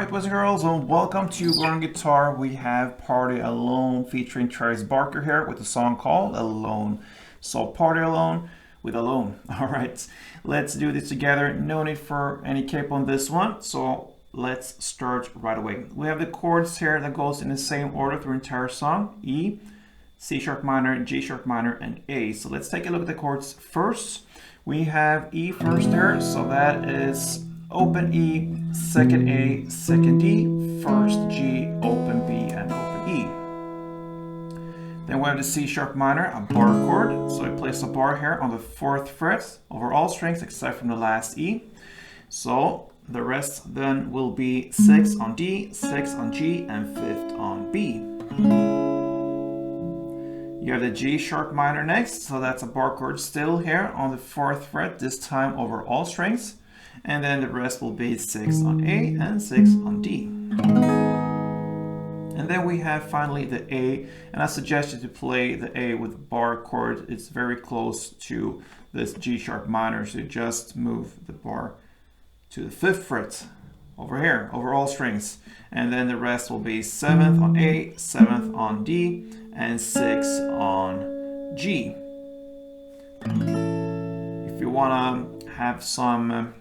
Alright, boys and girls, and welcome to Learn Guitar. We have Party Alone featuring BARKER here with a song called Alone. So Party Alone with Alone. Alright, let's do this together. No need for any cape on this one, so let's start right away. We have the chords here that goes in the same order through the entire song. E, C sharp minor, G sharp minor, and A. So let's take a look at the chords first. We have E first there, so that is open E, second A, second D, first G, open B, and open E. Then we have the C sharp minor, a bar chord. So we place a bar here on the 4th fret over all strings except from the last E. So the rest then will be 6 on D, 6 on G, and 5th on B. You have the G sharp minor next, so that's a bar chord still here on the 4th fret, this time over all strings. And then the rest will be 6 on A and 6 on D. And then we have finally the A, and I suggest you to play the A with bar chord. It's very close to this G sharp minor, so you just move the bar to the 5th fret over here, over all strings. And then the rest will be 7th on A, 7th on D, and 6 on G. If you want to have some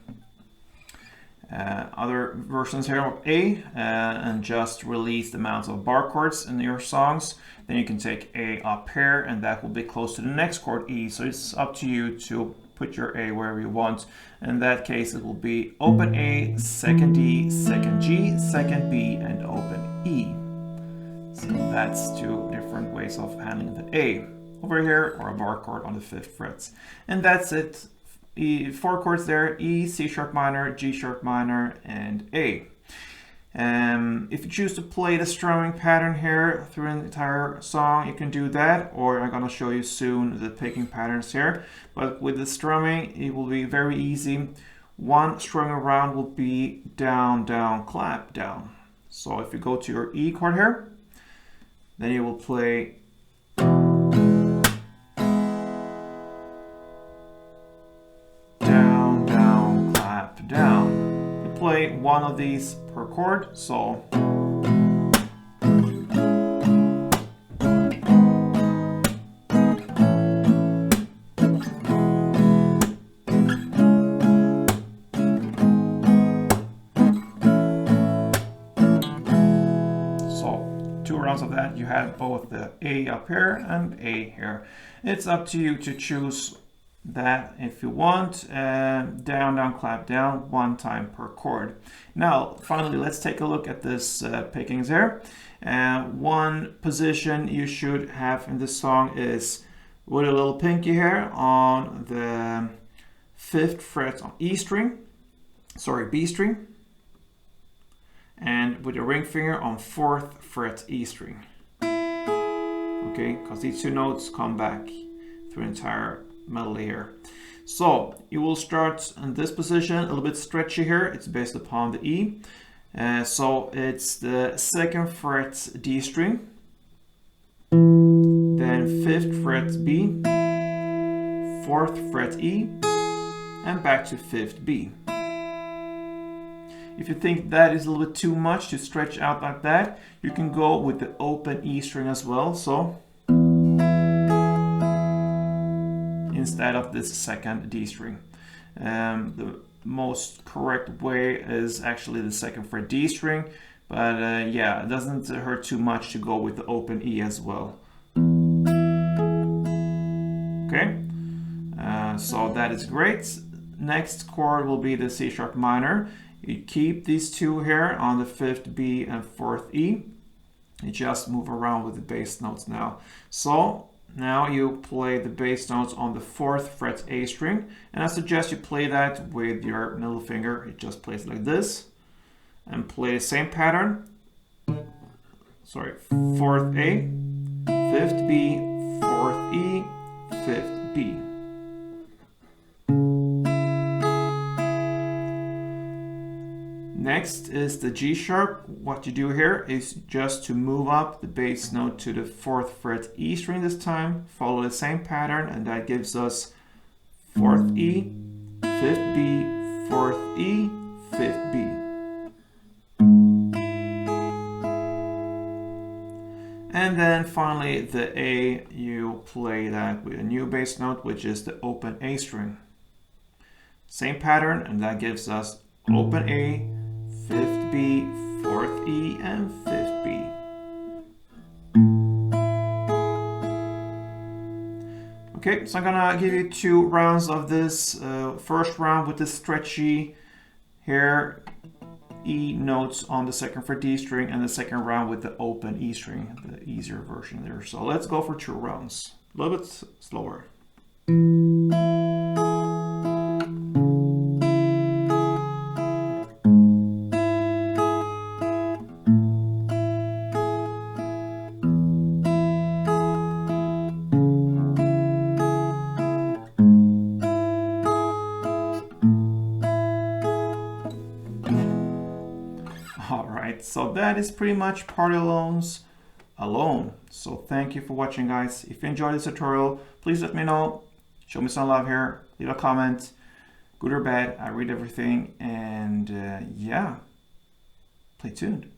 other versions here of A and just release the amounts of bar chords in your songs, then you can take A up here and that will be close to the next chord E. So it's up to you to put your A wherever you want. In that case it will be open A, second D, second G, second B, and open E. So that's two different ways of handling the A. Over here, or a bar chord on the 5th fret. And that's it. E, 4 chords there, E, C sharp minor, G sharp minor, and A. If you choose to play the strumming pattern here through the entire song, you can do that, or I'm going to show you soon the picking patterns here. But with the strumming, it will be very easy. One strumming round will be down, down, clap, down. So if you go to your E chord here, then you will play down. You play one of these per chord, so two rounds of that. You have both the A up here and A here. It's up to you to choose that if you want. Down, down, clap, down, one time per chord. Now finally let's take a look at this pickings here. One position you should have in this song is with a little pinky here on the 5th fret on B string, and with your ring finger on 4th fret E string. Okay, because these two notes come back through the entire melody here. So you will start in this position, a little bit stretchy here. It's based upon the E. So it's the 2nd fret D string, then 5th fret B, 4th fret E, and back to 5th B. If you think that is a little bit too much to stretch out like that, you can go with the open E string as well. So instead of this 2nd D string. The most correct way is actually the 2nd fret D string, but yeah, it doesn't hurt too much to go with the open E as well. Okay, so that is great. Next chord will be the C sharp minor. You keep these two here on the 5th B and 4th E. You just move around with the bass notes now. So now you play the bass notes on the 4th fret A string, and I suggest you play that with your middle finger. It just plays like this, and play the same pattern. Sorry, 4th A, 5th B, 4th E, 5th B. Next is the G sharp. What you do here is just to move up the bass note to the 4th fret E string this time, follow the same pattern, and that gives us 4th E, 5th B, 4th E, 5th B. finally, the A, you play that with a new bass note, which is the open A string. Same pattern, and that gives us open A, 5th B, 4th E, and 5th B. Okay, so I'm gonna give you 2 rounds of this. First round with the stretchy here, E notes on the 2nd fret D string, and the second round with the open E string, the easier version there. So let's go for 2 rounds, a little bit slower. Alright, so that is pretty much Pardyalones alone. So thank you for watching, guys. If you enjoyed this tutorial, please let me know. Show me some love here. Leave a comment, good or bad. I read everything. And yeah, play tuned.